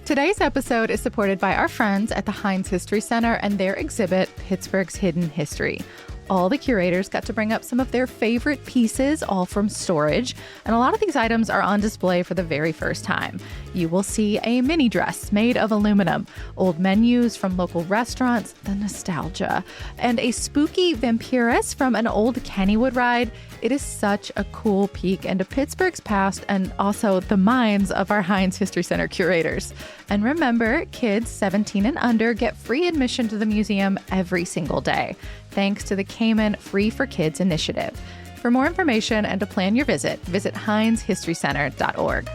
Today's episode is supported by our friends at the Heinz History Center and their exhibit, Pittsburgh's Hidden History. All the curators got to bring up some of their favorite pieces, all from storage, and a lot of these items are on display for the very first time. You will see a mini dress made of aluminum, old menus from local restaurants, the nostalgia, and a spooky vampiress from an old Kennywood ride. It is such a cool peek into Pittsburgh's past and also the minds of our Heinz History Center curators. And remember, kids 17 and under get free admission to the museum every single day, thanks to the Cayman Free for Kids initiative. For more information and to plan your visit heinzhistorycenter.org.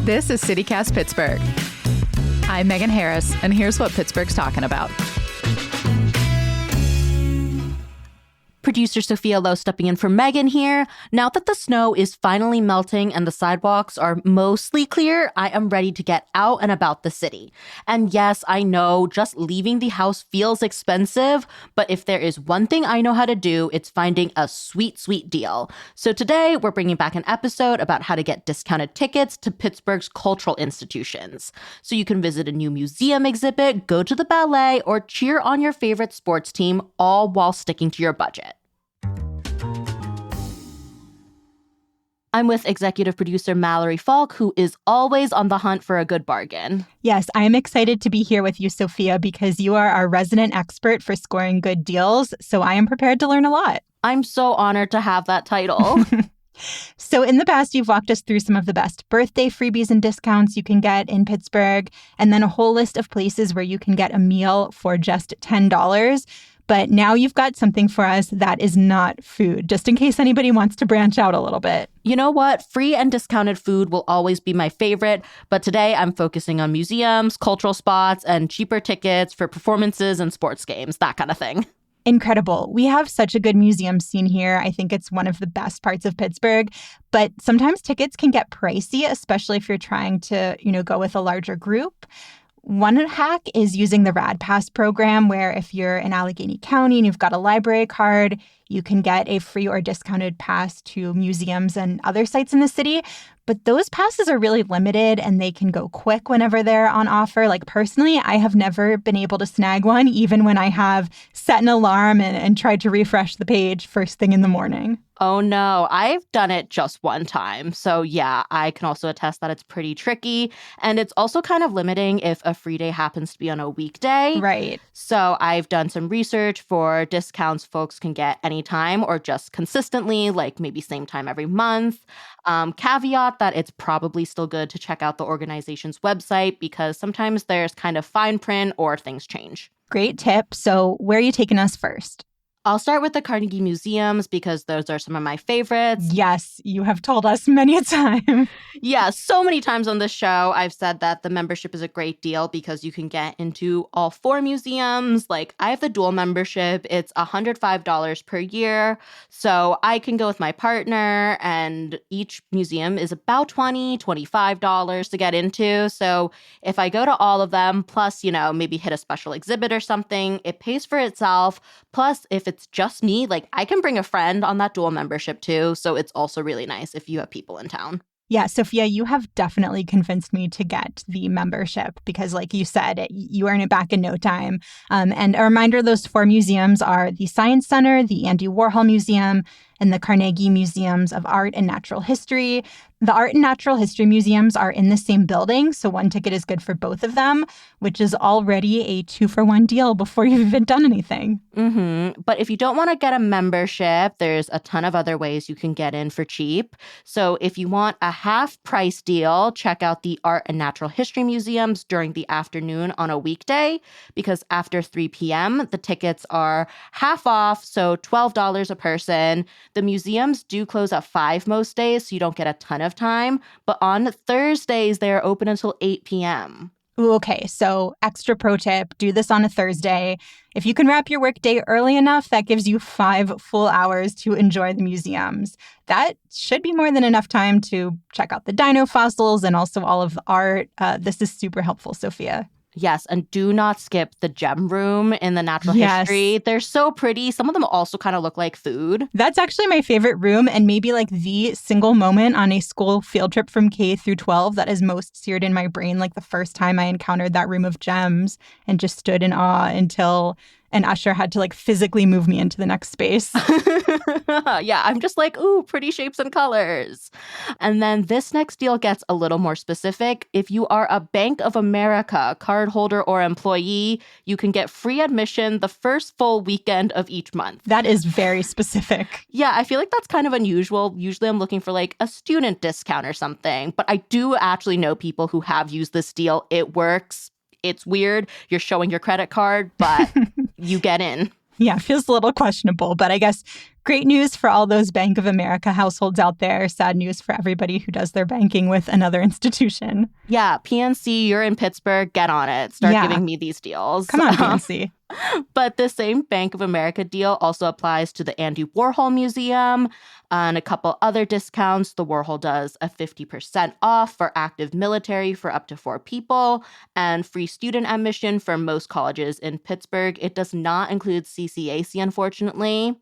This is CityCast Pittsburgh. I'm Megan Harris, and here's what Pittsburgh's talking about. Producer Sophia Lowe stepping in for Megan here. Now that the snow is finally melting and the sidewalks are mostly clear, I am ready to get out and about the city. And yes, I know just leaving the house feels expensive, but if there is one thing I know how to do, it's finding a sweet, sweet deal. So today we're bringing back an episode about how to get discounted tickets to Pittsburgh's cultural institutions. So you can visit a new museum exhibit, go to the ballet, or cheer on your favorite sports team, all while sticking to your budget. I'm with executive producer Mallory Falk, who is always on the hunt for a good bargain. Yes, I am excited to be here with you, Sophia, because you are our resident expert for scoring good deals, so I am prepared to learn a lot. I'm so honored to have that title. So in the past, you've walked us through some of the best birthday freebies and discounts you can get in Pittsburgh, and then a whole list of places where you can get a meal for just $10. But now you've got something for us that is not food, just in case anybody wants to branch out a little bit. You know what? Free and discounted food will always be my favorite, but today I'm focusing on museums, cultural spots, and cheaper tickets for performances and sports games, that kind of thing. Incredible. We have such a good museum scene here. I think it's one of the best parts of Pittsburgh, but sometimes tickets can get pricey, especially if you're trying to, go with a larger group. One hack is using the Rad Pass program, where if you're in Allegheny County and you've got a library card, you can get a free or discounted pass to museums and other sites in the city. But those passes are really limited and they can go quick whenever they're on offer. Like personally, I have never been able to snag one, even when I have set an alarm and tried to refresh the page first thing in the morning. Oh no, I've done it just one time. So yeah, I can also attest that it's pretty tricky. And it's also kind of limiting if a free day happens to be on a weekday. Right. So I've done some research for discounts folks can get anytime or just consistently, like maybe same time every month. Caveat that it's probably still good to check out the organization's website because sometimes there's kind of fine print or things change. Great tip. So where are you taking us first? I'll start with the Carnegie Museums because those are some of my favorites. Yes, you have told us many a time. Yeah, so many times on this show, I've said that the membership is a great deal because you can get into all 4 museums. Like, I have the dual membership. It's $105 per year. So I can go with my partner, and each museum is about $20, $25 to get into. So if I go to all of them, plus, maybe hit a special exhibit or something, it pays for itself. Plus, if it's just me, like I can bring a friend on that dual membership too. So it's also really nice if you have people in town. Yeah, Sophia, you have definitely convinced me to get the membership because like you said, you earn it back in no time. And a reminder, those 4 museums are the Science Center, the Andy Warhol Museum, and the Carnegie Museums of Art and Natural History. The Art and Natural History Museums are in the same building, so one ticket is good for both of them, which is already a 2-for-1 deal before you've even done anything. But if you don't want to get a membership, there's a ton of other ways you can get in for cheap. So if you want a half price deal, check out the Art and Natural History Museums during the afternoon on a weekday, because after 3 p.m., the tickets are half off, so $12 a person. The museums do close at 5 most days, so you don't get a ton of time. But on Thursdays, they're open until 8 p.m. Ooh, okay, so extra pro tip, do this on a Thursday. If you can wrap your workday early enough, that gives you 5 full hours to enjoy the museums. That should be more than enough time to check out the dino fossils and also all of the art. This is super helpful, Sophia. Yes, and do not skip the gem room in the natural Yes. history. They're so pretty. Some of them also kind of look like food. That's actually my favorite room, and maybe like the single moment on a school field trip from K through 12 that is most seared in my brain, like the first time I encountered that room of gems and just stood in awe until an usher had to like physically move me into the next space. Yeah, I'm just like, ooh, pretty shapes and colors. And then this next deal gets a little more specific. If you are a Bank of America cardholder or employee, you can get free admission the first full weekend of each month. That is very specific. Yeah, I feel like that's kind of unusual. Usually I'm looking for like a student discount or something, but I do actually know people who have used this deal. It works. It's weird. You're showing your credit card, but you get in. Yeah, feels a little questionable, but I guess great news for all those Bank of America households out there. Sad news for everybody who does their banking with another institution. Yeah, PNC, you're in Pittsburgh. Get on it. Start giving me these deals. Come on, PNC. But the same Bank of America deal also applies to the Andy Warhol Museum and a couple other discounts. The Warhol does a 50% off for active military for up to 4 people and free student admission for most colleges in Pittsburgh. It does not include CCAC, unfortunately.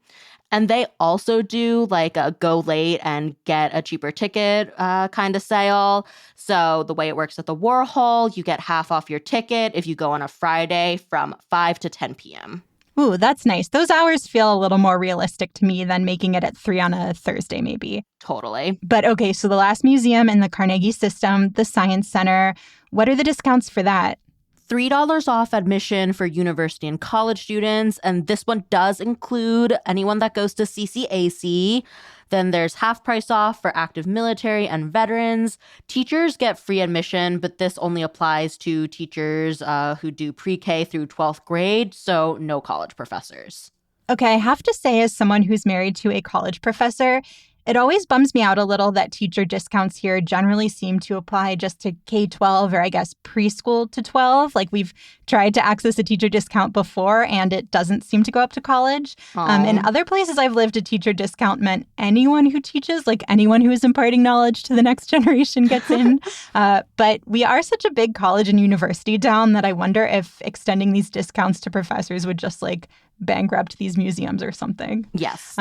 And they also do like a go late and get a cheaper ticket kind of sale. So the way it works at the Warhol, you get half off your ticket if you go on a Friday from 5 to 10 p.m. Ooh, that's nice. Those hours feel a little more realistic to me than making it at 3 on a Thursday, maybe. Totally. But okay, so the last museum in the Carnegie system, the Science Center, what are the discounts for that? $3 off admission for university and college students. And this one does include anyone that goes to CCAC. Then there's half price off for active military and veterans. Teachers get free admission, but this only applies to teachers who do pre-K through 12th grade, so no college professors. Okay, I have to say, as someone who's married to a college professor, it always bums me out a little that teacher discounts here generally seem to apply just to K-12 or I guess preschool to 12. Like we've tried to access a teacher discount before and it doesn't seem to go up to college. In other places I've lived, a teacher discount meant anyone who teaches, like anyone who is imparting knowledge to the next generation gets in. But we are such a big college and university town that I wonder if extending these discounts to professors would just like bankrupt these museums or something. Yes.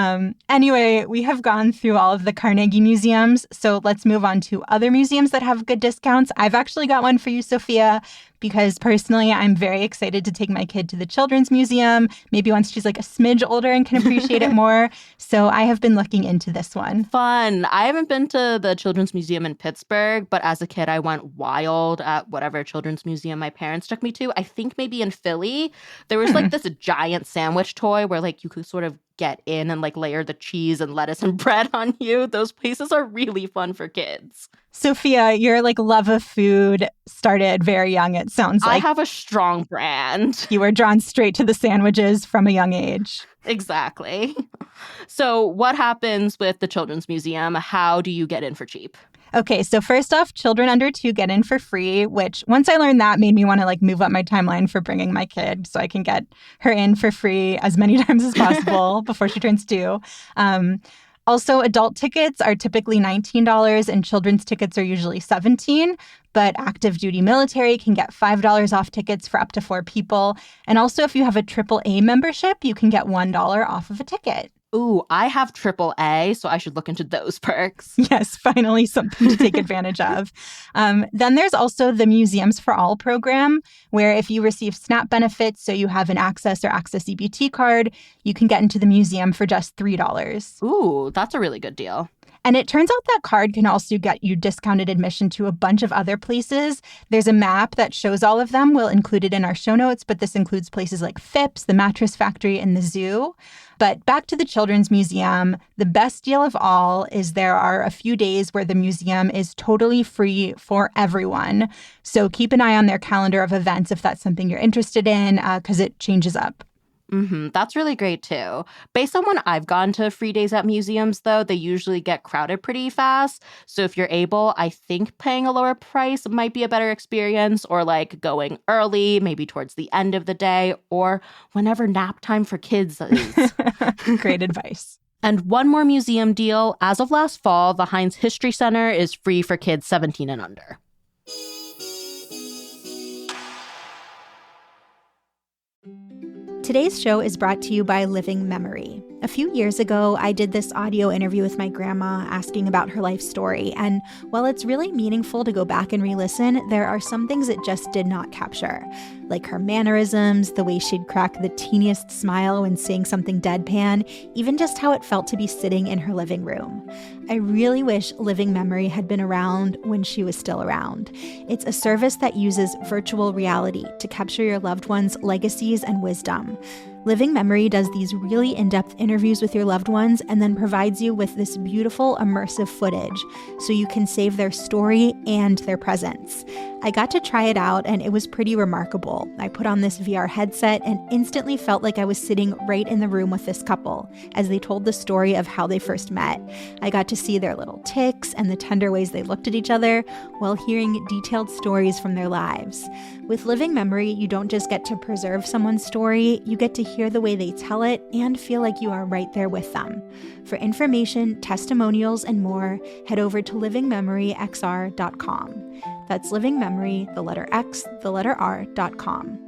Anyway, we have gone through all of the Carnegie museums, so let's move on to other museums that have good discounts. I've actually got one for you, Sophia, because personally, I'm very excited to take my kid to the Children's Museum, maybe once she's like a smidge older and can appreciate it more. So I have been looking into this one. Fun. I haven't been to the Children's Museum in Pittsburgh, but as a kid, I went wild at whatever Children's Museum my parents took me to. I think maybe in Philly, there was like this giant sandwich toy where like you could sort of get in and like layer the cheese and lettuce and bread on you. Those places are really fun for kids. Sophia, your like love of food started very young, it sounds like. I have a strong brand. You were drawn straight to the sandwiches from a young age. Exactly. So what happens with the Children's Museum? How do you get in for cheap? Okay, so first off, children under 2 get in for free, which once I learned that made me want to like move up my timeline for bringing my kid so I can get her in for free as many times as possible before she turns 2. Also, adult tickets are typically $19 and children's tickets are usually $17, but active duty military can get $5 off tickets for up to 4 people. And also, if you have a AAA membership, you can get $1 off of a ticket. Ooh, I have AAA, so I should look into those perks. Yes, finally something to take advantage of. Then there's also the Museums for All program, where if you receive SNAP benefits, so you have an Access or Access EBT card, you can get into the museum for just $3. Ooh, that's a really good deal. And it turns out that card can also get you discounted admission to a bunch of other places. There's a map that shows all of them. We'll include it in our show notes, but this includes places like Phipps, the Mattress Factory, and the zoo. But back to the Children's Museum, the best deal of all is there are a few days where the museum is totally free for everyone. So keep an eye on their calendar of events if that's something you're interested in, because it changes up. That's really great, too. Based on when I've gone to free days at museums, though, they usually get crowded pretty fast. So if you're able, I think paying a lower price might be a better experience, or like going early, maybe towards the end of the day, or whenever nap time for kids is. Great advice. And one more museum deal. As of last fall, the Heinz History Center is free for kids 17 and under. Today's show is brought to you by Living Memory. A few years ago, I did this audio interview with my grandma asking about her life story, and while it's really meaningful to go back and re-listen, there are some things it just did not capture, like her mannerisms, the way she'd crack the teeniest smile when saying something deadpan, even just how it felt to be sitting in her living room. I really wish Living Memory had been around when she was still around. It's a service that uses virtual reality to capture your loved ones' legacies and wisdom. Living Memory does these really in-depth interviews with your loved ones and then provides you with this beautiful immersive footage so you can save their story and their presence. I got to try it out and it was pretty remarkable. I put on this VR headset and instantly felt like I was sitting right in the room with this couple as they told the story of how they first met. I got to see their little tics and the tender ways they looked at each other while hearing detailed stories from their lives. With Living Memory, you don't just get to preserve someone's story, you get to hear the way they tell it and feel like you are right there with them. For information, testimonials, and more, head over to livingmemoryxr.com. That's Living Memory, the letter X, the letter R.com.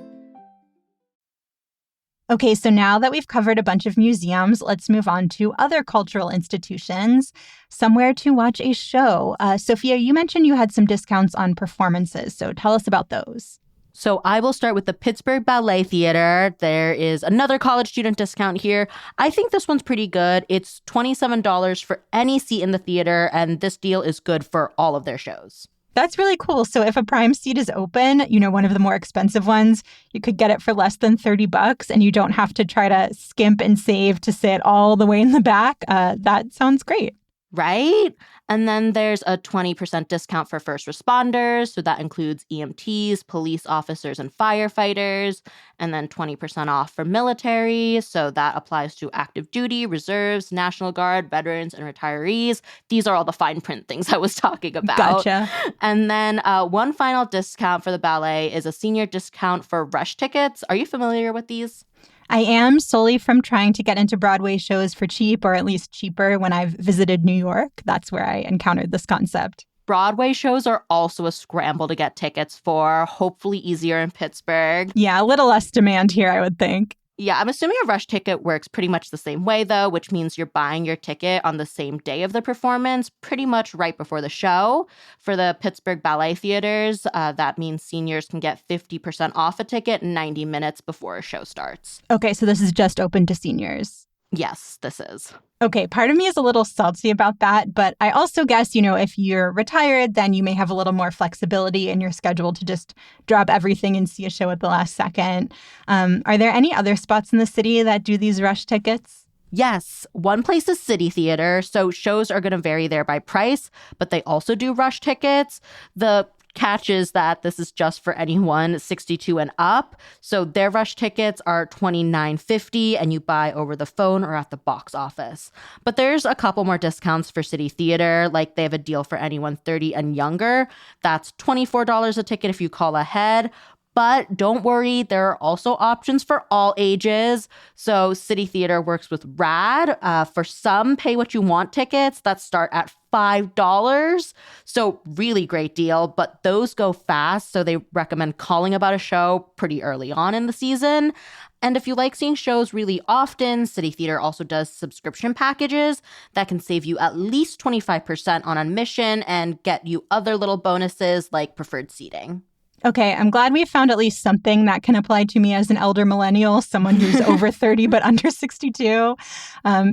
Okay, so now that we've covered a bunch of museums, let's move on to other cultural institutions, somewhere to watch a show. Sophia, you mentioned you had some discounts on performances, so tell us about those. So I will start with the Pittsburgh Ballet Theater. There is another college student discount here. I think this one's pretty good. It's $27 for any seat in the theater, and this deal is good for all of their shows. That's really cool. So if a prime seat is open, one of the more expensive ones, you could get it for less than $30 and you don't have to try to skimp and save to sit all the way in the back. That sounds great. Right? And then there's a 20% discount for first responders. So that includes EMTs, police officers, and firefighters. And then 20% off for military. So that applies to active duty, reserves, National Guard, veterans, and retirees. These are all the fine print things I was talking about. Gotcha. And then one final discount for the ballet is a senior discount for rush tickets. Are you familiar with these? I am, solely from trying to get into Broadway shows for cheap, or at least cheaper, when I've visited New York. That's where I encountered this concept. Broadway shows are also a scramble to get tickets for, hopefully easier in Pittsburgh. Yeah, a little less demand here, I would think. Yeah, I'm assuming a rush ticket works pretty much the same way, though, which means you're buying your ticket on the same day of the performance, pretty much right before the show. For the Pittsburgh Ballet Theaters, that means seniors can get 50% off a ticket 90 minutes before a show starts. Okay, so this is just open to seniors. Yes, this is. Okay, part of me is a little salty about that, but I also guess, if you're retired, then you may have a little more flexibility in your schedule to just drop everything and see a show at the last second. Are there any other spots in the city that do these rush tickets? Yes, one place is City Theater, so shows are going to vary there by price, but they also do rush tickets. The catch is that this is just for anyone 62 and up. So their rush tickets are $29.50 and you buy over the phone or at the box office. But there's a couple more discounts for City Theater, like they have a deal for anyone 30 and younger. That's $24 a ticket if you call ahead. But don't worry, there are also options for all ages. So City Theater works with RAD. For some pay what you want tickets that start at $5. So really great deal, but those go fast. So they recommend calling about a show pretty early on in the season. And if you like seeing shows really often, City Theater also does subscription packages that can save you at least 25% on admission and get you other little bonuses like preferred seating. Okay, I'm glad we found at least something that can apply to me as an elder millennial, someone who's over 30 but under 62.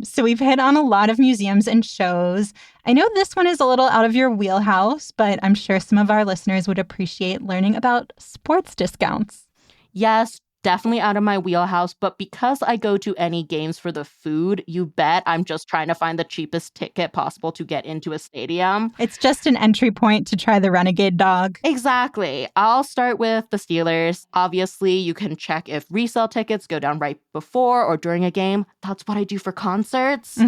So we've hit on a lot of museums and shows. I know this one is a little out of your wheelhouse, but I'm sure some of our listeners would appreciate learning about sports discounts. Yes, definitely out of my wheelhouse, but because I go to any games for the food, you bet I'm just trying to find the cheapest ticket possible to get into a stadium. It's just an entry point to try the Renegade dog. Exactly. I'll start with the Steelers. Obviously, you can check if resale tickets go down right before or during a game. That's what I do for concerts.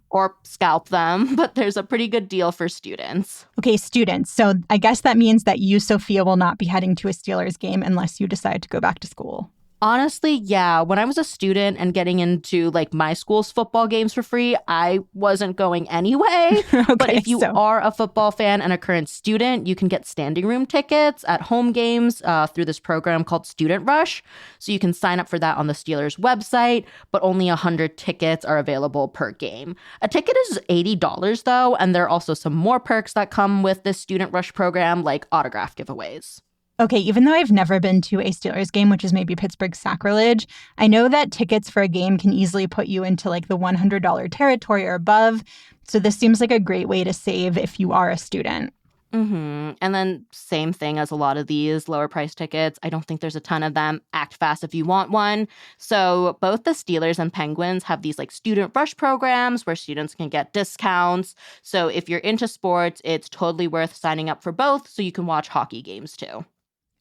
Or scalp them, but there's a pretty good deal for students. Okay, students. So I guess that means that you, Sophia, will not be heading to a Steelers game unless you decide to go back to school. Honestly, yeah. When I was a student and getting into like my school's football games for free, I wasn't going anyway. But Okay, if you so are a football fan and a current student, you can get standing room tickets at home games through this program called Student Rush. So you can sign up for that on the Steelers website, but only 100 tickets are available per game. A ticket is $80 though, and there are also some more perks that come with this Student Rush program, like autograph giveaways. okay, even though I've never been to a Steelers game, which is maybe Pittsburgh's sacrilege, I know that tickets for a game can easily put you into like the $100 territory or above. So this seems like a great way to save if you are a student. And then same thing as a lot of these lower price tickets. I don't think there's a ton of them. Act fast if you want one. So both the Steelers and Penguins have these like student rush programs where students can get discounts. So if you're into sports, it's totally worth signing up for both so you can watch hockey games too.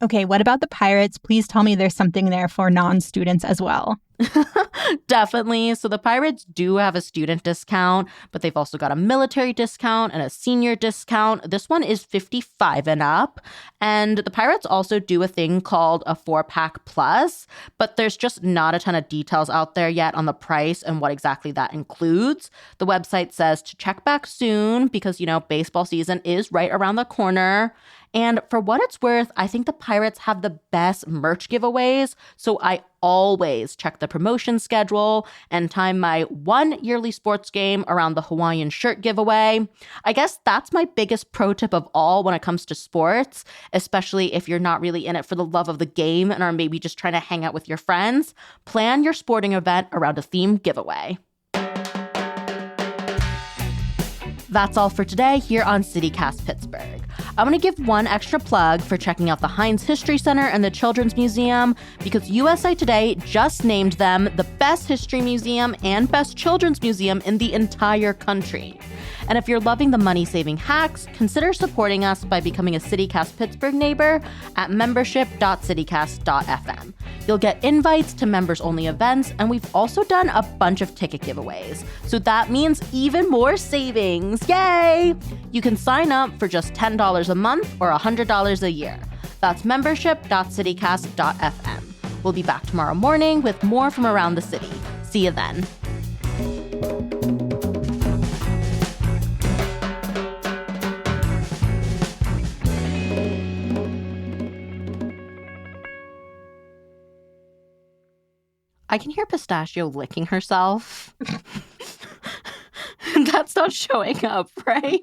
Okay, what about the Pirates? Please tell me there's something there for non-students as well. Definitely. So the Pirates do have a student discount, but they've also got a military discount and a senior discount. This one is 55 and up. And the Pirates also do a thing called a 4-pack plus, but there's just not a ton of details out there yet on the price and what exactly that includes. The website says to check back soon because, baseball season is right around the corner. And for what it's worth, I think the Pirates have the best merch giveaways. So I always check the promotion schedule and time my one yearly sports game around the Hawaiian shirt giveaway. I guess that's my biggest pro tip of all when it comes to sports, especially if you're not really in it for the love of the game and are maybe just trying to hang out with your friends. Plan your sporting event around a themed giveaway. That's all for today here on CityCast Pittsburgh. I want to give one extra plug for checking out the Heinz History Center and the Children's Museum because USA Today just named them the best history museum and best children's museum in the entire country. And if you're loving the money-saving hacks, consider supporting us by becoming a CityCast Pittsburgh neighbor at membership.citycast.fm. You'll get invites to members-only events, and we've also done a bunch of ticket giveaways. So that means even more savings. Yay! You can sign up for just $10 a month or $100 a year. That's membership.citycast.fm. We'll be back tomorrow morning with more from around the city. See you then. I can hear Pistachio licking herself. That's not showing up, right?